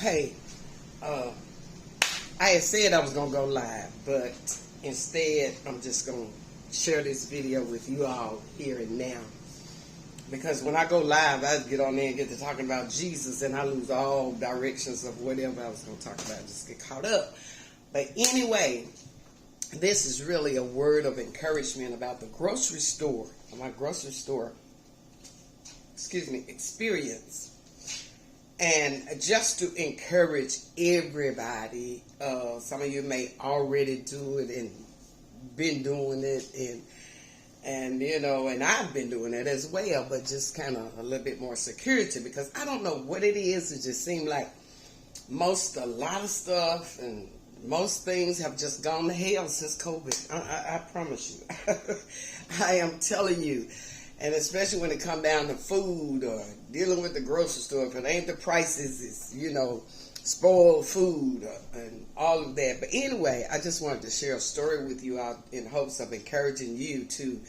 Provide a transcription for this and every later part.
Hey, I had said I was going to go live, but instead I'm just going to share this video with you all here and now. Because when I go live, I get on there and get to talking about Jesus, and I lose all directions of whatever I was going to talk about. Just get caught up. But anyway, this is really a word of encouragement about the grocery store, my grocery store, experience. And just to encourage everybody, some of you may already do it and been doing it, and you know, and I've been doing it as well, but just kind of a little bit more security, because I don't know what it is. It just seemed like a lot of stuff and most things have just gone to hell since COVID. I promise you. I am telling you. And especially when it come down to food or dealing with the grocery store, if it ain't the prices, it's, you know, spoiled food and all of that. But anyway, I just wanted to share a story with you out in hopes of encouraging you to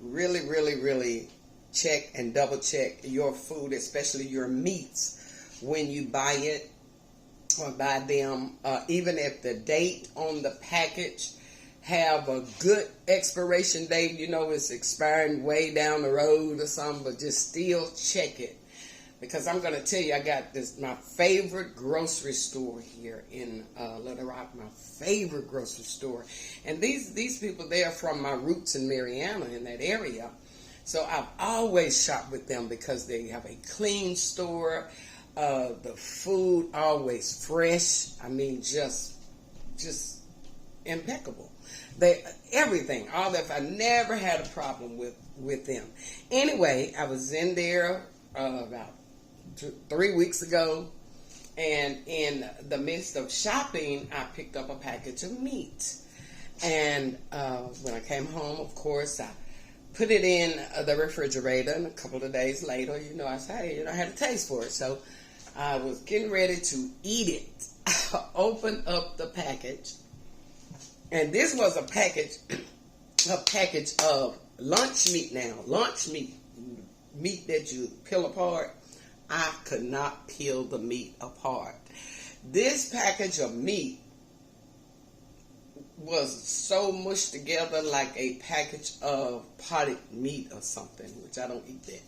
really, really, really check and double check your food, especially your meats, when you buy it or buy them, even if the date on the package have a good expiration date, you know, it's expiring way down the road or something, but just still check it. Because I'm going to tell you, I got my favorite grocery store here in Little Rock, my favorite grocery store. And these people, they are from my roots in Mariana, in that area. So I've always shopped with them because they have a clean store. The food always fresh. I mean, just impeccable. Everything, all that. I never had a problem with them. Anyway, I was in there about 3 weeks ago, and in the midst of shopping, I picked up a package of meat. And when I came home, of course, I put it in the refrigerator, and a couple of days later, you know, I said, hey, you know, I had a taste for it. So I was getting ready to eat it. I opened up the package. And this was a package of lunch meat now. Lunch meat that you peel apart. I could not peel the meat apart. This package of meat was so mushed together like a package of potted meat or something, which I don't eat that.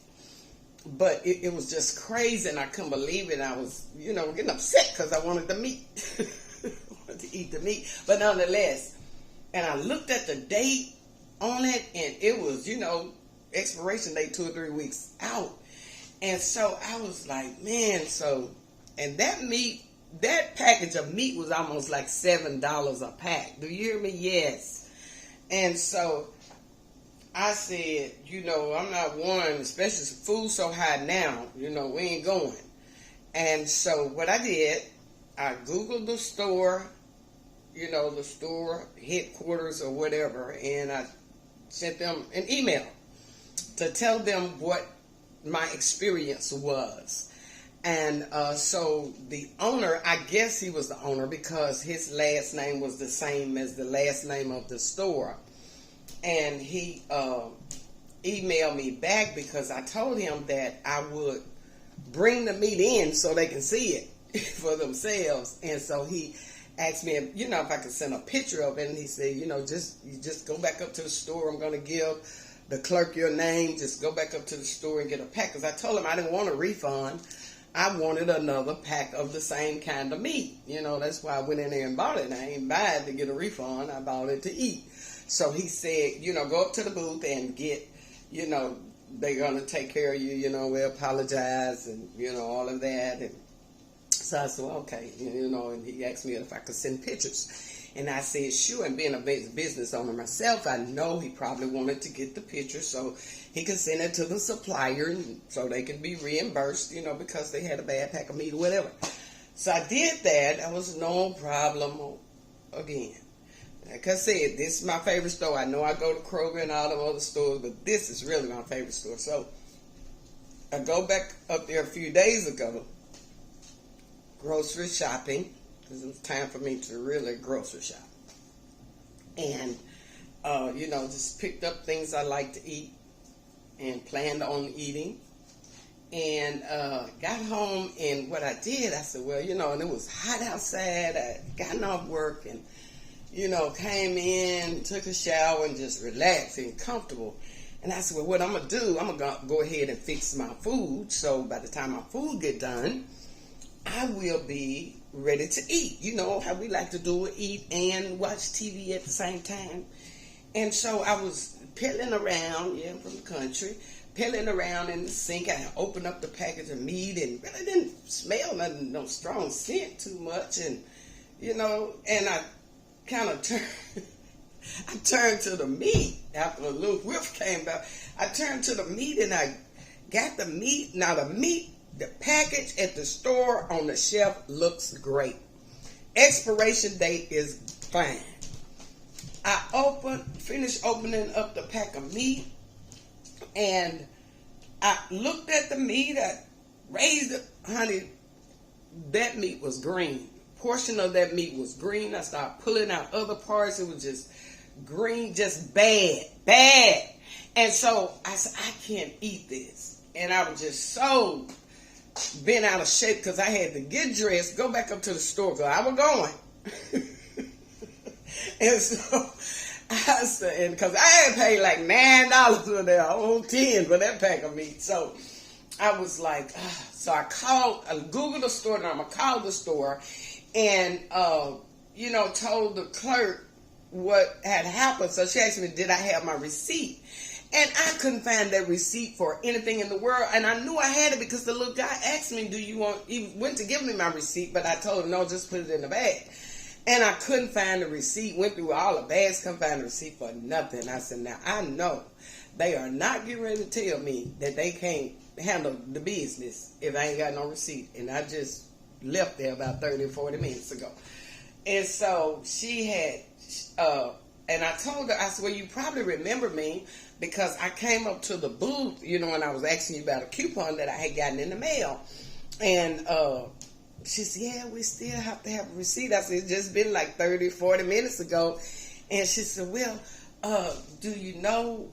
But it was just crazy, and I couldn't believe it. I was, you know, getting upset because I wanted the meat. To eat the meat, but nonetheless, and I looked at the date on it, and it was, you know, expiration date 2 or 3 weeks out. And so I was like, man, and that package of meat was almost like $7 a pack. Do you hear me? Yes. And so I said, you know, I'm not one, especially food so high now, you know, we ain't going. And so what I did, I Googled the store, you know, the store headquarters or whatever, and I sent them an email to tell them what my experience was. And so the owner, I guess he was the owner because his last name was the same as the last name of the store. And he emailed me back because I told him that I would bring the meat in so they can see it for themselves. And so he asked me, you know, if I could send a picture of it. And he said, you know, just go back up to the store. I'm going to give the clerk your name. Just go back up to the store and get a pack. Because I told him I didn't want a refund. I wanted another pack of the same kind of meat. You know, that's why I went in there and bought it. And I ain't buy it to get a refund. I bought it to eat. So he said, you know, go up to the booth and get, you know, they're going to take care of you. You know, we apologize and, you know, all of that. And so I said, well, okay, you know, and he asked me if I could send pictures. And I said, sure. And being a business owner myself, I know he probably wanted to get the pictures so he could send it to the supplier and so they can be reimbursed, you know, because they had a bad pack of meat or whatever. So I did that. That was no problem again. Like I said, this is my favorite store. I know I go to Kroger and all the other stores, but this is really my favorite store. So I go back up there a few days ago, grocery shopping, because it was time for me to really grocery shop. And, you know, just picked up things I like to eat and planned on eating. and got home, and what I did, I said, well, and it was hot outside. I gotten off work and, came in, took a shower, and just relaxed and comfortable. And I said, well, what I'm going to do, I'm going to go ahead and fix my food. So by the time my food get done, I will be ready to eat. You know how we like to do it, eat and watch TV at the same time. And so I was peddling around, from the country, peddling around in the sink. I opened up the package of meat and really didn't smell nothing, no strong scent too much. And, and I kind of turned to the meat after a little whiff came out. I turned to the meat and I got the meat. Now the package at the store on the shelf looks great. Expiration date is fine. I finished opening up the pack of meat, and I looked at the meat. I raised it, honey. That meat was green. Portion of that meat was green. I started pulling out other parts. It was just green, just bad. And so I said, I can't eat this. And I was just so bent out of shape because I had to get dressed, go back up to the store because I was going. And so I said, and because I had paid like $9 for that, whole 10 for that pack of meat. So I was like, so I Googled the store, and I'm going to call the store, and, told the clerk what had happened. So she asked me, did I have my receipt? And I couldn't find that receipt for anything in the world. And I knew I had it because the little guy asked me, he went to give me my receipt, but I told him, no, just put it in the bag. And I couldn't find the receipt. Went through all the bags, couldn't find the receipt for nothing. I said, now I know they are not getting ready to tell me that they can't handle the business if I ain't got no receipt. And I just left there about 30 or 40 minutes ago. And so she had, and I told her, I said, well, you probably remember me because I came up to the booth, when I was asking you about a coupon that I had gotten in the mail. And she said, yeah, we still have to have a receipt. I said, it's just been like 30, 40 minutes ago. And she said, well, do you know,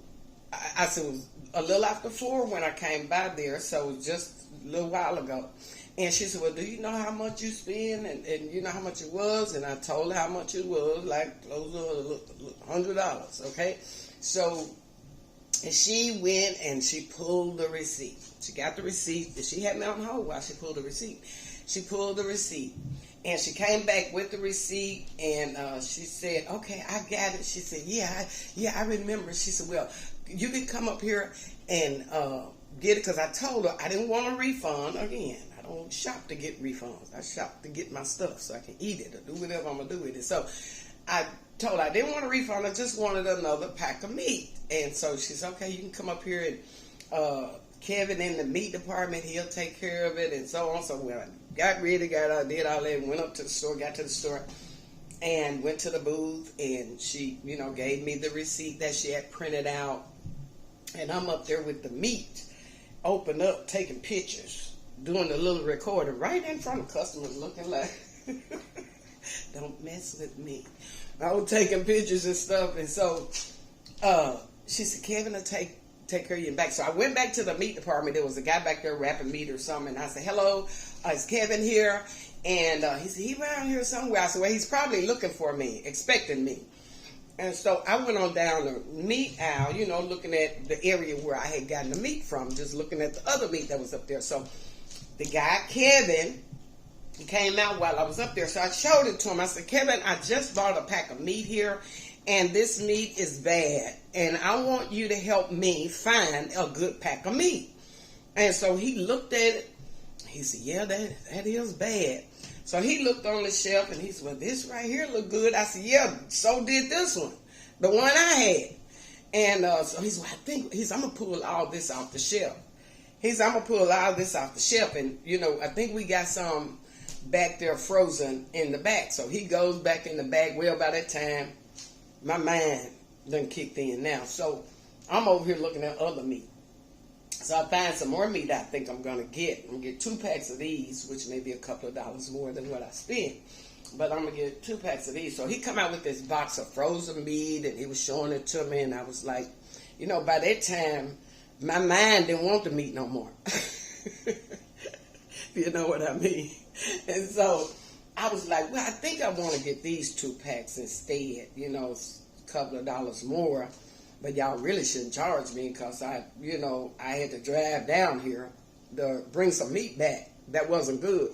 I said, it was a little after 4 when I came by there, so it was just a little while ago. And she said, well, do you know how much you spend? And you know how much it was? And I told her how much it was, like close to $100, okay? So, and she went and she pulled the receipt. She got the receipt. She had me on hold while she pulled the receipt. She pulled the receipt, and she came back with the receipt, and she said, okay, I got it. She said, yeah, I remember. She said, well, you can come up here and get it, because I told her I didn't want a refund. Again, I don't shop to get refunds. I shop to get my stuff so I can eat it or do whatever I'm going to do with it. So I told her I didn't want a refund. I just wanted another pack of meat. And so she said, okay, you can come up here, and Kevin in the meat department, he'll take care of it, and so on. So when I got ready, did all that, and went up to the store, got to the store, and went to the booth, and she, gave me the receipt that she had printed out. And I'm up there with the meat, open up, taking pictures, doing the little recording right in front of customers, looking like, don't mess with me. I was taking pictures and stuff, and so she said, Kevin will take care of you back. So I went back to the meat department. There was a guy back there wrapping meat or something. And I said, hello, is Kevin here? And he said, he around here somewhere. I said, well, he's probably looking for me, expecting me. And so I went on down the meat aisle, looking at the area where I had gotten the meat from, just looking at the other meat that was up there. So the guy, Kevin, he came out while I was up there. So I showed it to him. I said, Kevin, I just bought a pack of meat here, and this meat is bad, and I want you to help me find a good pack of meat. And so he looked at it. He said, yeah, that is bad. So he looked on the shelf, and he said, well, this right here look good. I said, yeah, so did this one, the one I had. And so he said, well, I'm going to pull all this off the shelf. He said, I'm going to pull all this off the shelf, and, I think we got some back there frozen in the back. So he goes back in the back. Well, by that time, my mind done kicked in now. So I'm over here looking at other meat. So I find some more meat I think I'm going to get. I'm going to get 2 packs of these, which may be a couple of dollars more than what I spent. But I'm going to get 2 packs of these. So he come out with this box of frozen meat, and he was showing it to me. And I was like, by that time, my mind didn't want the meat no more. You know what I mean? And so I was like, well, I think I want to get these 2-packs instead, you know, a couple of dollars more. But y'all really shouldn't charge me because I had to drive down here to bring some meat back that wasn't good.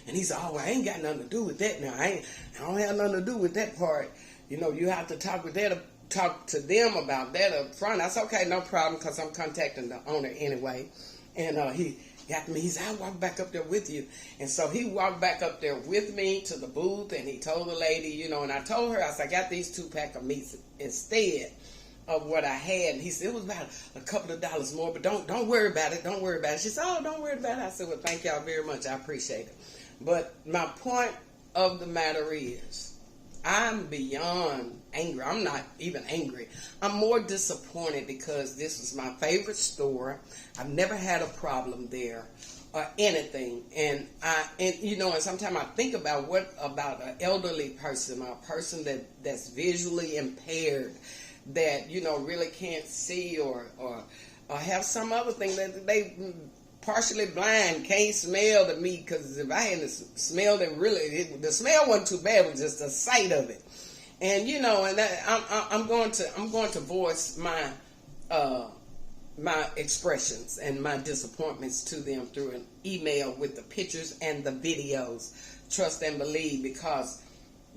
And he said, oh, well, I ain't got nothing to do with that now. I don't have nothing to do with that part. You know, you have to talk to them about that up front. I said, okay, no problem, because I'm contacting the owner anyway. And he got me. He said, I'll walk back up there with you. And so he walked back up there with me to the booth, and he told the lady, you know, and I told her, I said, I got these 2-pack of meats instead of what I had. And he said, it was about a couple of dollars more, but don't worry about it. Don't worry about it. She said, oh, don't worry about it. I said, well, thank y'all very much. I appreciate it. But my point of the matter is, I'm beyond angry. I'm not even angry. I'm more disappointed because this is my favorite store. I've never had a problem there or anything. And you know, and sometimes I think about what about an elderly person, or a person that's visually impaired, that, you know, really can't see or have some other thing that they partially blind, can't smell the meat, because if I hadn't smelled it, really, the smell wasn't too bad, it was just the sight of it. And, you know, and that, I'm going to voice my my expressions and my disappointments to them through an email with the pictures and the videos. Trust and believe, because,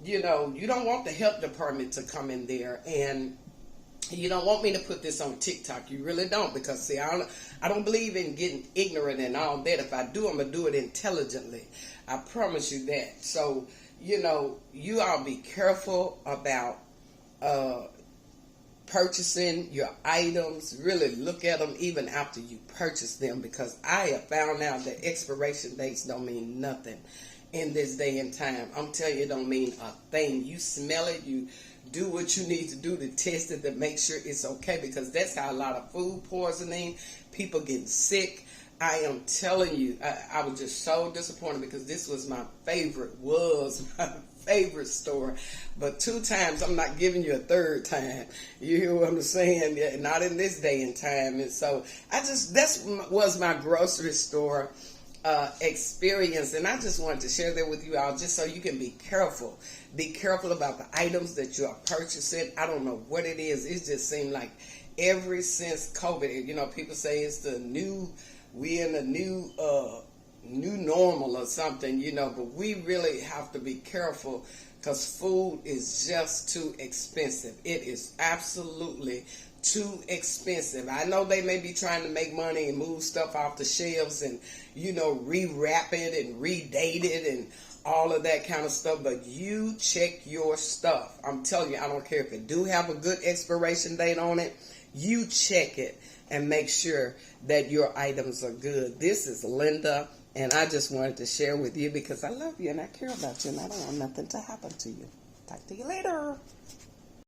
you know, you don't want the health department to come in there, and you don't want me to put this on TikTok. You really don't, because, see, I don't believe in getting ignorant and all that. If I do, I'm going to do it intelligently. I promise you that. So, you know, you all be careful about purchasing your items. Really look at them even after you purchase them, because I have found out that expiration dates don't mean nothing in this day and time. I'm telling you, it don't mean a thing. You smell it, you do what you need to do to test it to make sure it's okay, because that's how a lot of food poisoning, people getting sick. I am telling you, I was just so disappointed, because this was my favorite store. But 2 times, I'm not giving you a 3rd time. You hear what I'm saying? Yeah, not in this day and time. And so that was my grocery store experience, and I just wanted to share that with you all, just so you can be careful. Be careful about the items that you are purchasing. I don't know what it is. It just seemed like ever since COVID, you know, people say it's we're in a new normal or something, you know, but we really have to be careful, because food is just too expensive. It is absolutely too expensive. I know they may be trying to make money and move stuff off the shelves and, you know, rewrap it and redate it and all of that kind of stuff, but you check your stuff. I'm telling you, I don't care if it do have a good expiration date on it, you check it and make sure that your items are good. This is Linda, and I just wanted to share with you because I love you and I care about you, and I don't want nothing to happen to you. Talk to you later.